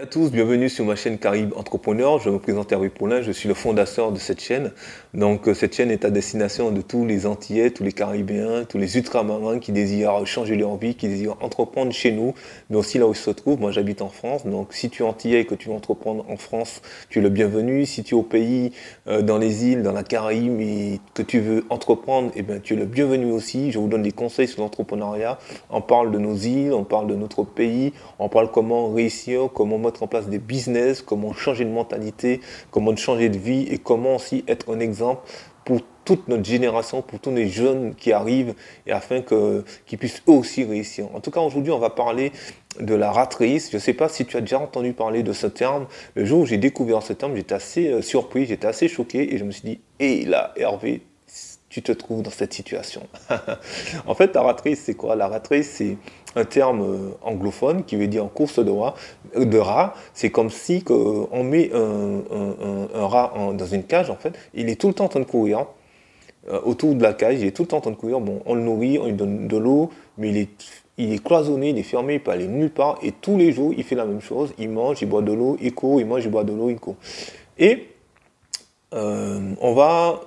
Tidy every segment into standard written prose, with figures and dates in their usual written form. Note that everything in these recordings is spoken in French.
tous, bienvenue sur ma chaîne Caraïbes Entrepreneur. Je me présente Hervé Paulin, je suis le fondateur de cette chaîne. Cette chaîne est à destination de tous les Antillais, tous les Caribéens, tous les ultramarins qui désirent changer leur vie, qui désirent entreprendre chez nous, mais aussi là où ils se trouvent. Moi, j'habite en France, donc si tu es Antillais et que tu veux entreprendre en France, tu es le bienvenu. Si tu es au pays, dans les îles, dans la Caraïbe et que tu veux entreprendre, eh bien, tu es le bienvenu aussi. Je vous donne des conseils sur l'entrepreneuriat. On parle de nos îles, on parle de notre pays, on parle comment réussir, comment mettre en place des business, comment changer de mentalité, comment changer de vie et comment aussi être un exemple pour toute notre génération, pour tous les jeunes qui arrivent et afin qu'ils puissent eux aussi réussir. En tout cas, aujourd'hui, on va parler de la rat race. Je ne sais pas si tu as déjà entendu parler de ce terme. Le jour où j'ai découvert ce terme, j'étais assez surpris, j'étais assez choqué et je me suis dit, hé là, Hervé, tu te trouves dans cette situation. En fait, la rat race, c'est quoi? La rat race, c'est un terme anglophone qui veut dire course de rat. C'est comme si on met un rat dans une cage, en fait. Il est tout le temps en train de courir autour de la cage. Il est tout le temps en train de courir. Bon, on le nourrit, on lui donne de l'eau, mais il est cloisonné, il est fermé, il peut aller nulle part. Et tous les jours, il fait la même chose. Il mange, il boit de l'eau, il court, il mange, il boit de l'eau, il court. Et on va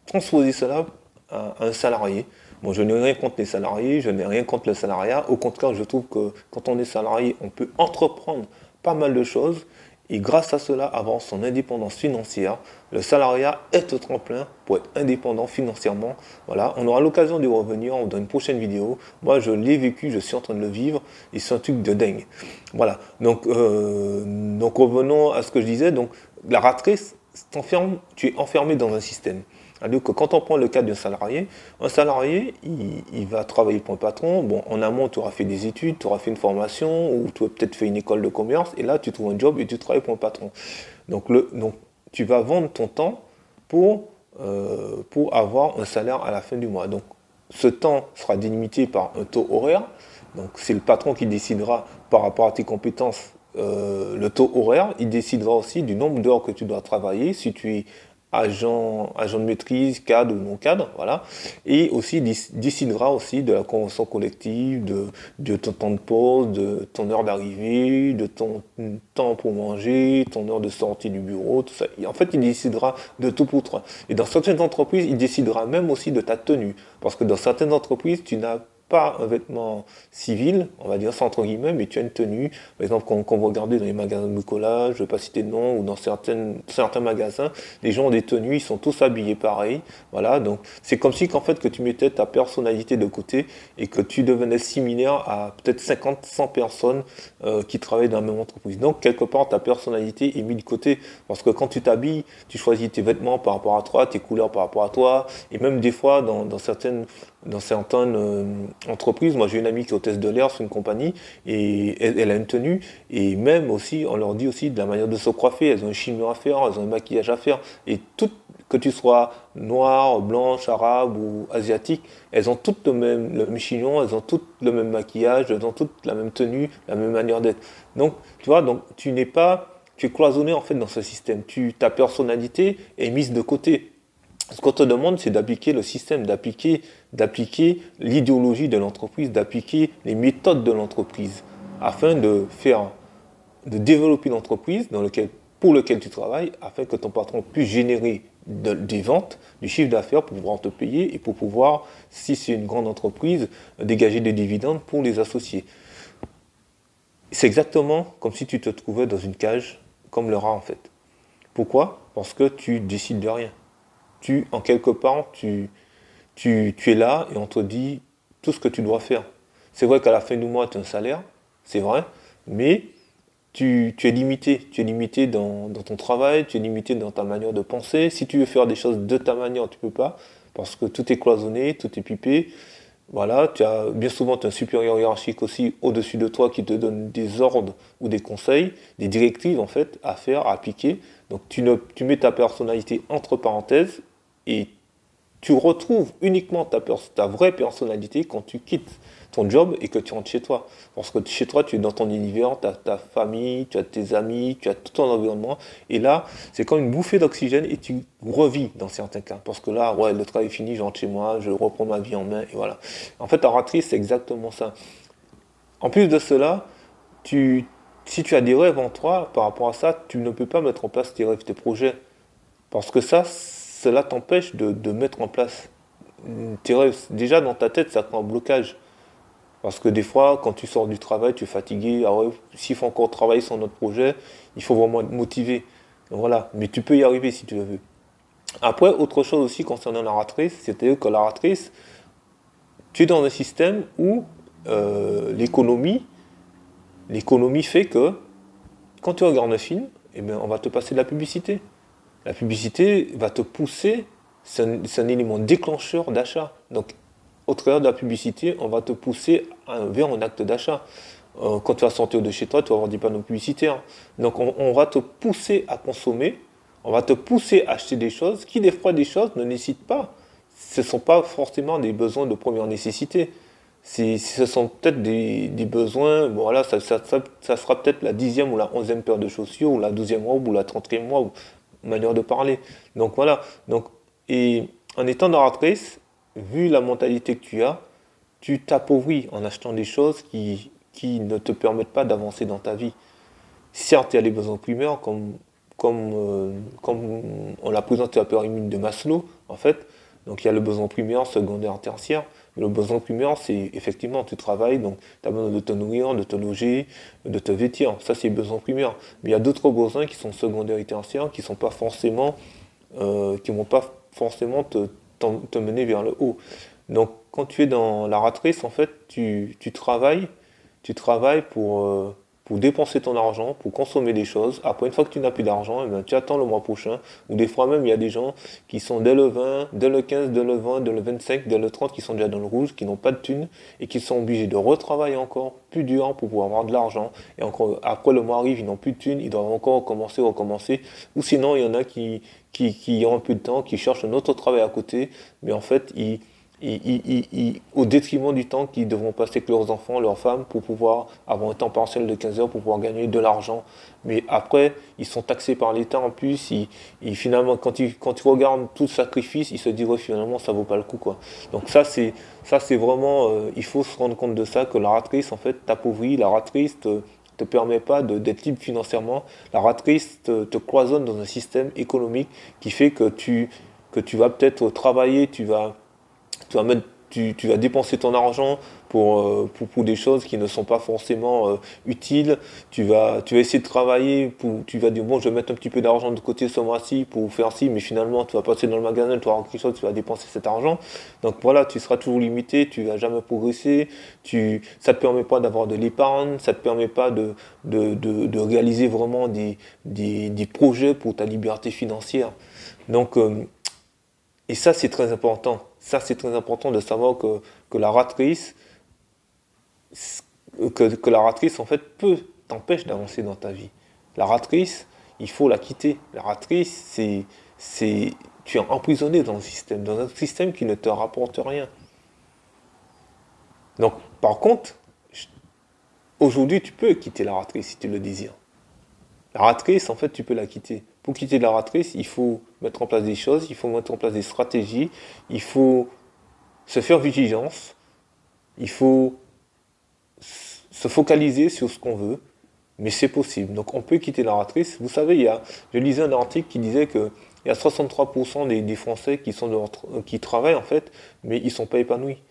transposer cela à un salarié. Bon, je n'ai rien contre les salariés, je n'ai rien contre le salariat. Au contraire, je trouve que quand on est salarié, on peut entreprendre pas mal de choses et grâce à cela avoir son indépendance financière. Le salariat est un tremplin pour être indépendant financièrement. Voilà, on aura l'occasion d'y revenir dans une prochaine vidéo. Moi, je l'ai vécu, je suis en train de le vivre et c'est un truc de dingue. Voilà, donc revenons à ce que je disais. Donc, la rat race, tu es enfermé dans un système. C'est-à-dire que quand on prend le cas d'un salarié, un salarié, il va travailler pour un patron. Bon, en amont, tu auras fait des études, tu auras fait une formation, ou tu as peut-être fait une école de commerce, et là, tu trouves un job et tu travailles pour un patron. Donc tu vas vendre ton temps pour avoir un salaire à la fin du mois. Donc, ce temps sera délimité par un taux horaire. Donc, c'est le patron qui décidera par rapport à tes compétences le taux horaire. Il décidera aussi du nombre d'heures que tu dois travailler, si tu es agent de maîtrise, cadre ou non cadre, voilà. Et aussi décidera aussi de la convention collective, de ton temps de pause, de ton heure d'arrivée, de ton temps pour manger, ton heure de sortie du bureau, tout ça. Et en fait, il décidera de tout pour toi. Et dans certaines entreprises, il décidera même aussi de ta tenue. Parce que dans certaines entreprises, tu n'as pas un vêtement civil, on va dire ça entre guillemets, mais tu as une tenue. Par exemple, quand vous regardez dans les magasins de bricolage, je ne vais pas citer de nom, ou dans certains magasins, les gens ont des tenues, ils sont tous habillés pareil. Voilà, donc c'est comme si qu'en fait que tu mettais ta personnalité de côté et que tu devenais similaire à peut-être 50, 100 personnes qui travaillent dans la même entreprise. Donc quelque part, ta personnalité est mise de côté. Parce que quand tu t'habilles, tu choisis tes vêtements par rapport à toi, tes couleurs par rapport à toi, et même des fois dans certaines entreprises, moi j'ai une amie qui est hôtesse de l'air sur une compagnie et elle a une tenue et même aussi on leur dit aussi de la manière de se coiffer, elles ont un chignon à faire, elles ont un maquillage à faire et toutes, que tu sois noire, blanche, arabe ou asiatique, elles ont toutes le même chignon, elles ont toutes le même maquillage, elles ont toutes la même tenue, la même manière d'être. Donc tu vois, donc tu es cloisonné en fait dans ce système. Ta personnalité est mise de côté. Ce qu'on te demande, c'est d'appliquer le système, d'appliquer l'idéologie de l'entreprise, d'appliquer les méthodes de l'entreprise, afin de développer l'entreprise pour laquelle tu travailles, afin que ton patron puisse générer des ventes, du chiffre d'affaires pour pouvoir te payer et pour pouvoir, si c'est une grande entreprise, dégager des dividendes pour les associés. C'est exactement comme si tu te trouvais dans une cage, comme le rat en fait. Pourquoi? Parce que tu décides de rien. En quelque part, tu es là et on te dit tout ce que tu dois faire. C'est vrai qu'à la fin du mois, tu as un salaire, c'est vrai, mais tu es limité. Tu es limité dans ton travail, tu es limité dans ta manière de penser. Si tu veux faire des choses de ta manière, tu ne peux pas, parce que tout est cloisonné, tout est pipé. Voilà, bien souvent, tu as un supérieur hiérarchique aussi au-dessus de toi qui te donne des ordres ou des conseils, des directives en fait à faire, à appliquer. Donc tu mets ta personnalité entre parenthèses et tu retrouves uniquement ta vraie personnalité quand tu quittes ton job et que tu rentres chez toi. Parce que chez toi, tu es dans ton univers, tu as ta famille, tu as tes amis, tu as tout ton environnement. Et là, c'est comme une bouffée d'oxygène et tu revis dans certains cas. Parce que là, ouais, le travail est fini, je rentre chez moi, je reprends ma vie en main et voilà. En fait, la rat race, c'est exactement ça. En plus de cela, tu si tu as des rêves en toi, par rapport à ça, tu ne peux pas mettre en place tes rêves, tes projets. Parce que ça, cela t'empêche de mettre en place tes rêves. Déjà, dans ta tête, ça crée un blocage. Parce que des fois, quand tu sors du travail, tu es fatigué. Ah ouais, s'il faut encore travailler sur notre projet, il faut vraiment être motivé. Donc voilà. Mais tu peux y arriver si tu le veux. Après, autre chose aussi concernant la ratrice, c'est-à-dire que la ratrice, tu es dans un système où l'économie fait que quand tu regardes un film, eh bien, on va te passer de la publicité. La publicité va te pousser, c'est un élément déclencheur d'achat. Donc, au travers de la publicité, on va te pousser vers un acte d'achat. Quand tu vas sortir de chez toi, tu vas avoir des panneaux publicitaires. Donc, on va te pousser à consommer, on va te pousser à acheter des choses qui, des fois, des choses ne nécessitent pas. Ce ne sont pas forcément des besoins de première nécessité. Ce sont peut-être des besoins, bon, voilà, ça sera peut-être la 10e ou la 11e paire de chaussures, ou la 12e robe, ou la 30e robe, manière de parler. Donc voilà. Donc, et en étant narratrice, vu la mentalité que tu t'appauvris en achetant des choses qui ne te permettent pas d'avancer dans ta vie. Certes, il y a les besoins primaires, comme on l'a présenté à la pyramide de Maslow, en fait. Donc il y a le besoin primaire, secondaire, tertiaire. Le besoin primaire, c'est effectivement, tu travailles, donc tu as besoin de te nourrir, de te loger, de te vêtir. Ça, c'est les besoins primaires. Mais il y a d'autres besoins qui sont secondaires et tertiaires, qui vont pas forcément te mener vers le haut. Donc quand tu es dans la ratrice, en fait, tu travailles pour dépenser ton argent, pour consommer des choses. Après, une fois que tu n'as plus d'argent, eh bien, tu attends le mois prochain. Ou des fois même, il y a des gens qui sont dès le 20, dès le 15, dès le 20, dès le 25, dès le 30, qui sont déjà dans le rouge, qui n'ont pas de thunes et qui sont obligés de retravailler encore plus dur pour pouvoir avoir de l'argent. Et encore, après le mois arrive, ils n'ont plus de thunes, ils doivent encore recommencer. Ou sinon, il y en a qui ont un peu de temps, qui cherchent un autre travail à côté, mais en fait, au détriment du temps qu'ils devront passer avec leurs enfants, leurs femmes, pour pouvoir avoir un temps partiel de 15 heures, pour pouvoir gagner de l'argent. Mais après, ils sont taxés par l'État en plus. Finalement, quand ils regardent tout le sacrifice, ils se disent, ouais, finalement, ça vaut pas le coup, quoi. Donc ça, c'est vraiment, il faut se rendre compte de ça, que la ratrice, en fait, t'appauvrit. La ratrice te permet pas d'être libre financièrement. La ratrice te cloisonne dans un système économique qui fait que tu vas peut-être travailler, tu vas dépenser ton argent pour des choses qui ne sont pas forcément utiles. Tu vas essayer de travailler, tu vas dire, bon, je vais mettre un petit peu d'argent de côté ce mois-ci pour faire ci, mais finalement, tu vas passer dans le magasin, tu vas avoir quelque chose, tu vas dépenser cet argent. Donc voilà, tu seras toujours limité, tu vas jamais progresser, ça ne te permet pas d'avoir de l'épargne, ça ne te permet pas de réaliser vraiment des projets pour ta liberté financière. Donc, et ça, c'est très important. Ça, c'est très important de savoir que la ratrice, que la ratrice, en fait, t'empêche d'avancer dans ta vie. La ratrice, il faut la quitter. La ratrice, tu es emprisonné dans un système qui ne te rapporte rien. Donc, par contre, aujourd'hui, tu peux quitter la ratrice si tu le désires. La ratrice, en fait, tu peux la quitter. Pour quitter la ratrice, il faut mettre en place des choses, il faut mettre en place des stratégies, il faut se faire vigilance, il faut se focaliser sur ce qu'on veut, mais c'est possible. Donc on peut quitter la ratrice. Vous savez, je lisais un article qui disait qu'il y a 63% des Français qui travaillent en fait, mais ils ne sont pas épanouis.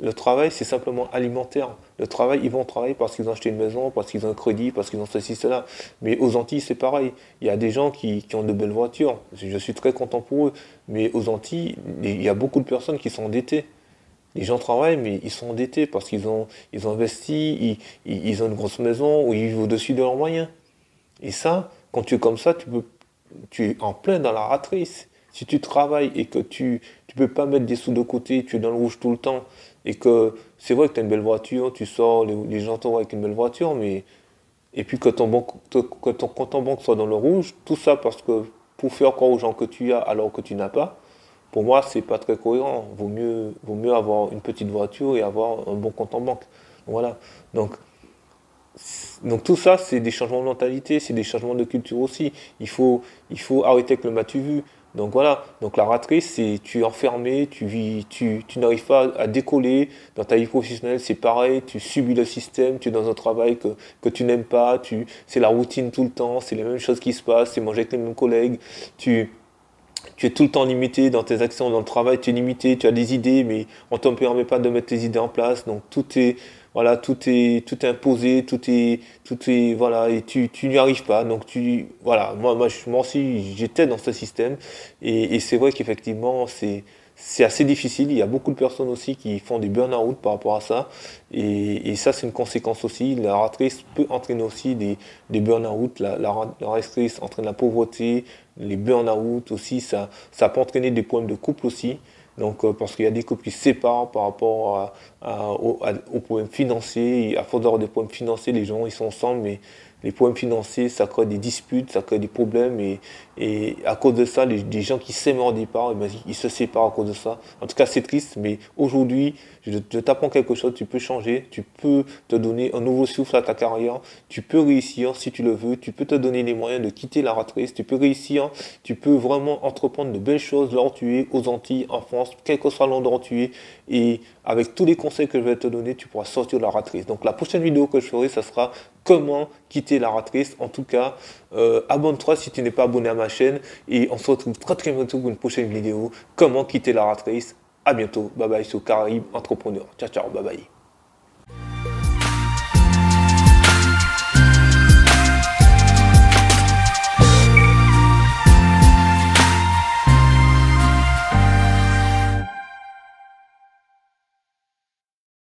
Le travail, c'est simplement alimentaire. Le travail, ils vont travailler parce qu'ils ont acheté une maison, parce qu'ils ont un crédit, parce qu'ils ont ceci, cela. Mais aux Antilles, c'est pareil. Il y a des gens qui ont de belles voitures. Je suis très content pour eux. Mais aux Antilles, il y a beaucoup de personnes qui sont endettées. Les gens travaillent, mais ils sont endettés parce qu'ils ont investi, ils ont une grosse maison, ou ils vivent au-dessus de leurs moyens. Et ça, quand tu es comme ça, tu es en plein dans la ratrice. Si tu travailles et que tu peux pas mettre des sous de côté, tu es dans le rouge tout le temps, et que c'est vrai que tu as une belle voiture, tu sors, les gens te voient avec une belle voiture, et puis que ton compte en banque soit dans le rouge, tout ça parce que pour faire croire aux gens que tu as alors que tu n'as pas, pour moi, c'est pas très cohérent. Vaut mieux avoir une petite voiture et avoir un bon compte en banque. Voilà. Donc tout ça, c'est des changements de mentalité, c'est des changements de culture aussi. Il faut arrêter avec le m'as-tu vu. Donc voilà, donc la rat race, c'est tu es enfermé, tu vis, tu n'arrives pas à décoller. Dans ta vie professionnelle, c'est pareil, tu subis le système, tu es dans un travail que tu n'aimes pas, c'est la routine tout le temps, c'est les mêmes choses qui se passent, c'est manger avec les mêmes collègues, tu, tu es tout le temps limité dans tes actions dans le travail, tu es limité, tu as des idées, mais on ne te permet pas de mettre tes idées en place. Donc voilà, tout est imposé, voilà, et tu n'y arrives pas. Donc voilà, moi aussi, j'étais dans ce système, et c'est vrai qu'effectivement, c'est assez difficile. Il y a beaucoup de personnes aussi qui font des burn-out par rapport à ça. Et ça, c'est une conséquence aussi. La rat race peut entraîner aussi des burn-out. La rat race entraîne la pauvreté, les burn-out aussi. Ça peut entraîner des problèmes de couple aussi. Donc, parce qu'il y a des couples qui se séparent par rapport aux problèmes financiers. Et à force d'avoir des problèmes financiers, les gens ils sont ensemble, mais les problèmes financiers, ça crée des disputes, ça crée des problèmes. Et à cause de ça, des gens qui s'aiment au départ, eh ben, ils se séparent à cause de ça. En tout cas, c'est triste, mais aujourd'hui, je t'apprends quelque chose, tu peux changer, tu peux te donner un nouveau souffle à ta carrière, tu peux réussir si tu le veux, tu peux te donner les moyens de quitter la rat race, tu peux réussir, tu peux vraiment entreprendre de belles choses là où tu es, aux Antilles, en France, quel que soit l'endroit où tu es. Et avec tous les conseils que je vais te donner, tu pourras sortir de la rat race. Donc la prochaine vidéo que je ferai, ça sera comment quitter la rat race. En tout cas, abonne-toi si tu n'es pas abonné à ma chaîne. Et on se retrouve très très bientôt pour une prochaine vidéo. Comment quitter la rat race. À bientôt. Bye bye sur Caraïbes Entrepreneur. Ciao ciao. Bye bye.